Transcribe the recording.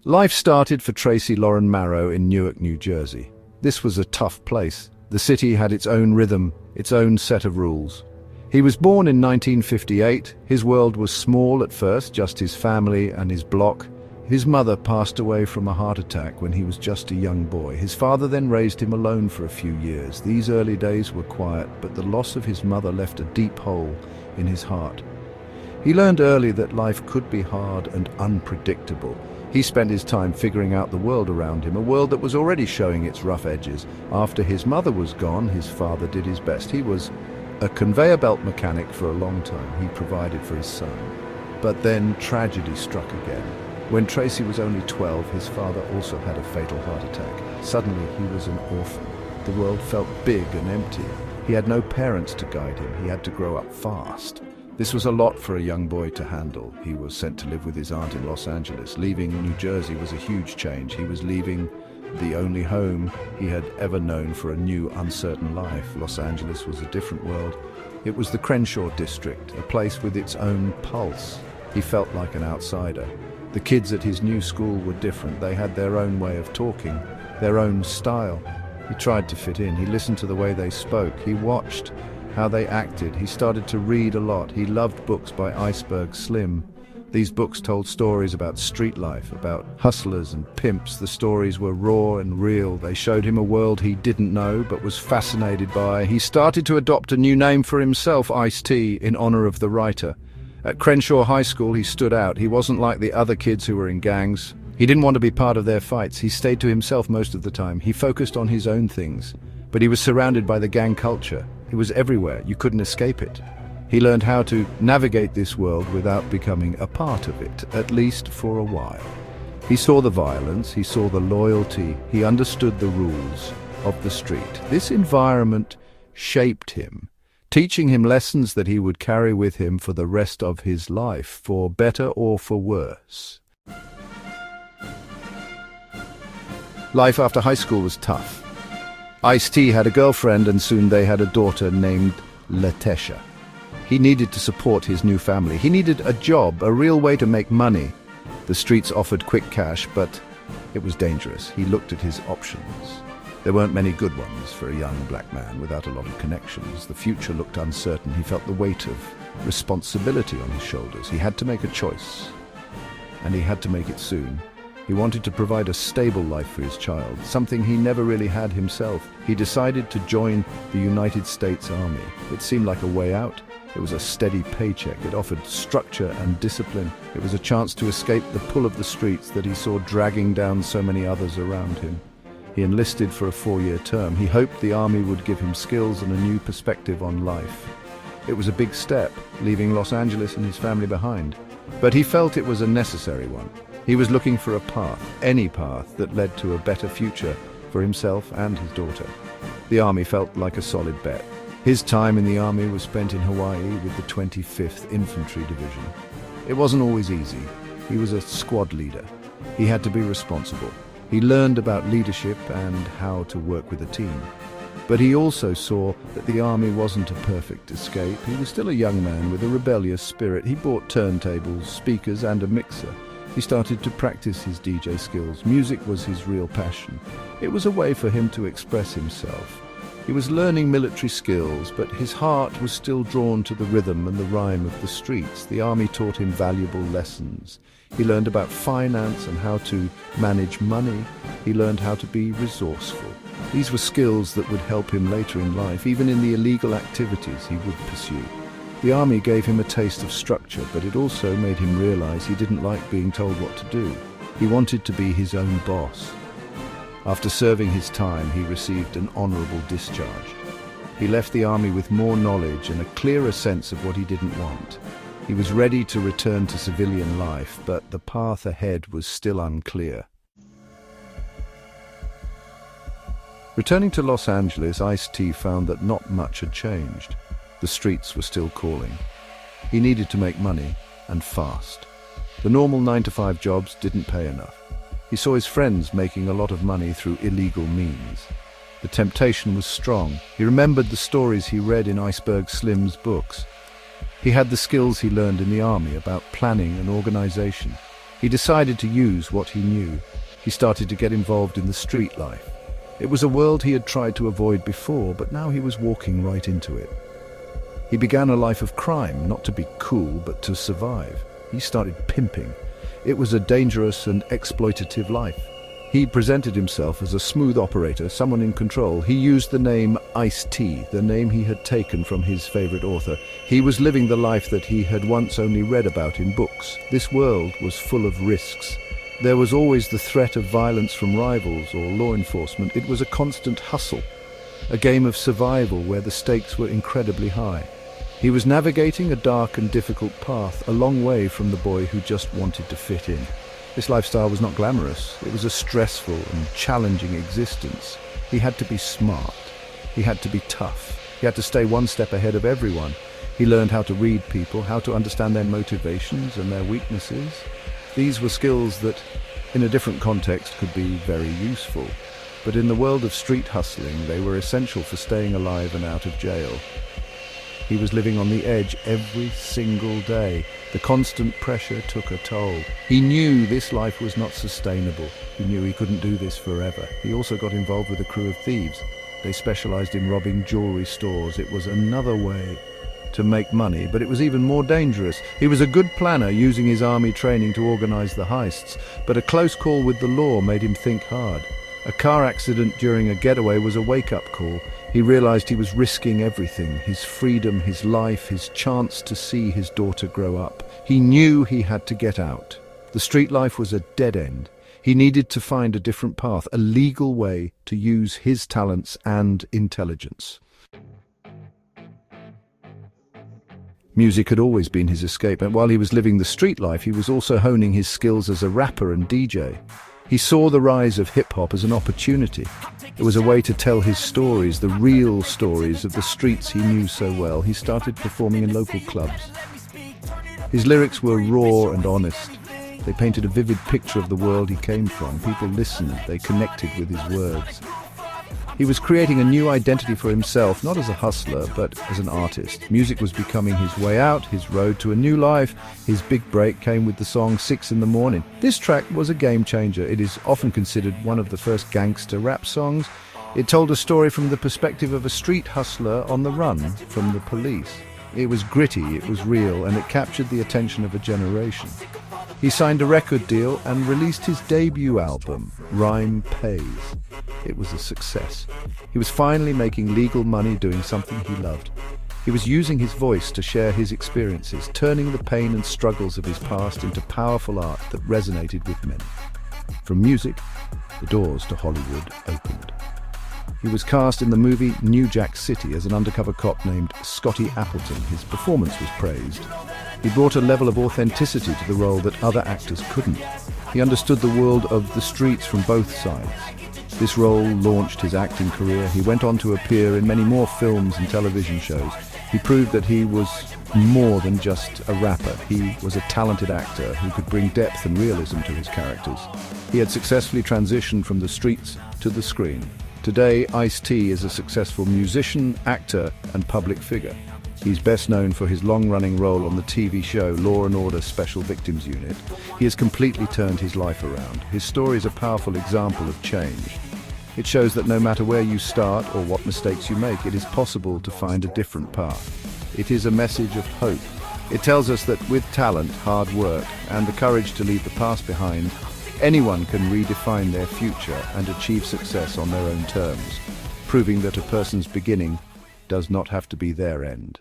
Life started for Tracy Lauren Marrow in Newark, New Jersey. This was a tough place. The city had its own rhythm, its own set of rules. He was born in 1958. His world was small at first, just his family and his block. His mother passed away from a heart attack when he was just a young boy. His father then raised him alone for a few years. These early days were quiet, but the loss of his mother left a deep hole in his heart. He learned early that life could be hard and unpredictable. He spent his time figuring out the world around him, a world that was already showing its rough edges. After his mother was gone, his father did his best. He was a conveyor belt mechanic for a long time. He provided for his son. But then tragedy struck again. When Tracy was only 12, his father also had a fatal heart attack. Suddenly, he was an orphan. The world felt big and empty. He had no parents to guide him. He had to grow up fast. This was a lot for a young boy to handle. He was sent to live with his aunt in Los Angeles. Leaving New Jersey was a huge change. He was leaving the only home he had ever known for a new, uncertain life. Los Angeles was a different world. It was the Crenshaw district, a place with its own pulse. He felt like an outsider. The kids at his new school were different. They had their own way of talking, their own style. He tried to fit in. He listened to the way they spoke. He watched how they acted. He started to read a lot. He loved books by Iceberg Slim. These books told stories about street life, about hustlers and pimps. The stories were raw and real. They showed him a world he didn't know but was fascinated by. He started to adopt a new name for himself, Ice-T, in honor of the writer. At Crenshaw High School, he stood out. He wasn't like the other kids who were in gangs. He didn't want to be part of their fights. He stayed to himself most of the time. He focused on his own things. But he was surrounded by the gang culture. It was everywhere. You couldn't escape it. He learned how to navigate this world without becoming a part of it, at least for a while. He saw the violence, he saw the loyalty, he understood the rules of the street. This environment shaped him, teaching him lessons that he would carry with him for the rest of his life, for better or for worse. Life after high school was tough. Ice-T had a girlfriend and soon they had a daughter named Latesha. He needed to support his new family. He needed a job, a real way to make money. The streets offered quick cash, but it was dangerous. He looked at his options. There weren't many good ones for a young black man without a lot of connections. The future looked uncertain. He felt the weight of responsibility on his shoulders. He had to make a choice, and he had to make it soon. He wanted to provide a stable life for his child, something he never really had himself. He decided to join the United States Army. It seemed like a way out. It was a steady paycheck. It offered structure and discipline. It was a chance to escape the pull of the streets that he saw dragging down so many others around him. He enlisted for a 4-year term. He hoped the army would give him skills and a new perspective on life. It was a big step, leaving Los Angeles and his family behind. But he felt it was a necessary one. He was looking for a path, any path that led to a better future for himself and his daughter. The army felt like a solid bet. His time in the army was spent in Hawaii with the 25th Infantry Division. It wasn't always easy. He was a squad leader. He had to be responsible. He learned about leadership and how to work with a team. But he also saw that the army wasn't a perfect escape. He was still a young man with a rebellious spirit. He bought turntables, speakers, and a mixer. He started to practice his DJ skills. Music was his real passion. It was a way for him to express himself. He was learning military skills, but his heart was still drawn to the rhythm and the rhyme of the streets. The army taught him valuable lessons. He learned about finance and how to manage money. He learned how to be resourceful. These were skills that would help him later in life, even in the illegal activities he would pursue. The army gave him a taste of structure, but it also made him realize he didn't like being told what to do. He wanted to be his own boss. After serving his time, he received an honorable discharge. He left the army with more knowledge and a clearer sense of what he didn't want. He was ready to return to civilian life, but the path ahead was still unclear. Returning to Los Angeles, Ice-T found that not much had changed. The streets were still calling. He needed to make money, and fast. The normal 9-to-5 jobs didn't pay enough. He saw his friends making a lot of money through illegal means. The temptation was strong. He remembered the stories he read in Iceberg Slim's books. He had the skills he learned in the army about planning and organization. He decided to use what he knew. He started to get involved in the street life. It was a world he had tried to avoid before, but now he was walking right into it. He began a life of crime, not to be cool, but to survive. He started pimping. It was a dangerous and exploitative life. He presented himself as a smooth operator, someone in control. He used the name Ice-T, the name he had taken from his favorite author. He was living the life that he had once only read about in books. This world was full of risks. There was always the threat of violence from rivals or law enforcement. It was a constant hustle, a game of survival where the stakes were incredibly high. He was navigating a dark and difficult path, a long way from the boy who just wanted to fit in. This lifestyle was not glamorous. It was a stressful and challenging existence. He had to be smart. He had to be tough. He had to stay one step ahead of everyone. He learned how to read people, how to understand their motivations and their weaknesses. These were skills that, in a different context, could be very useful. But in the world of street hustling, they were essential for staying alive and out of jail. He was living on the edge every single day. The constant pressure took a toll. He knew this life was not sustainable. He knew he couldn't do this forever. He also got involved with a crew of thieves. They specialized in robbing jewelry stores. It was another way to make money, but it was even more dangerous. He was a good planner, using his army training to organize the heists, but a close call with the law made him think hard. A car accident during a getaway was a wake-up call. He realized he was risking everything, his freedom, his life, his chance to see his daughter grow up. He knew he had to get out. The street life was a dead end. He needed to find a different path, a legal way to use his talents and intelligence. Music had always been his escape, and while he was living the street life, he was also honing his skills as a rapper and DJ. He saw the rise of hip-hop as an opportunity. It was a way to tell his stories, the real stories of the streets he knew so well. He started performing in local clubs. His lyrics were raw and honest. They painted a vivid picture of the world he came from. People listened, they connected with his words. He was creating a new identity for himself, not as a hustler, but as an artist. Music was becoming his way out, his road to a new life. His big break came with the song 6 in the Morning. This track was a game changer. It is often considered one of the first gangster rap songs. It told a story from the perspective of a street hustler on the run from the police. It was gritty, it was real, and it captured the attention of a generation. He signed a record deal and released his debut album, Rhyme Pays. It was a success. He was finally making legal money doing something he loved. He was using his voice to share his experiences, turning the pain and struggles of his past into powerful art that resonated with many. From music, the doors to Hollywood opened. He was cast in the movie New Jack City as an undercover cop named Scotty Appleton. His performance was praised. He brought a level of authenticity to the role that other actors couldn't. He understood the world of the streets from both sides. This role launched his acting career. He went on to appear in many more films and television shows. He proved that he was more than just a rapper. He was a talented actor who could bring depth and realism to his characters. He had successfully transitioned from the streets to the screen. Today, Ice-T is a successful musician, actor, and public figure. He's best known for his long-running role on the TV show Law & Order Special Victims Unit. He has completely turned his life around. His story is a powerful example of change. It shows that no matter where you start or what mistakes you make, it is possible to find a different path. It is a message of hope. It tells us that with talent, hard work, and the courage to leave the past behind, anyone can redefine their future and achieve success on their own terms, proving that a person's beginning does not have to be their end.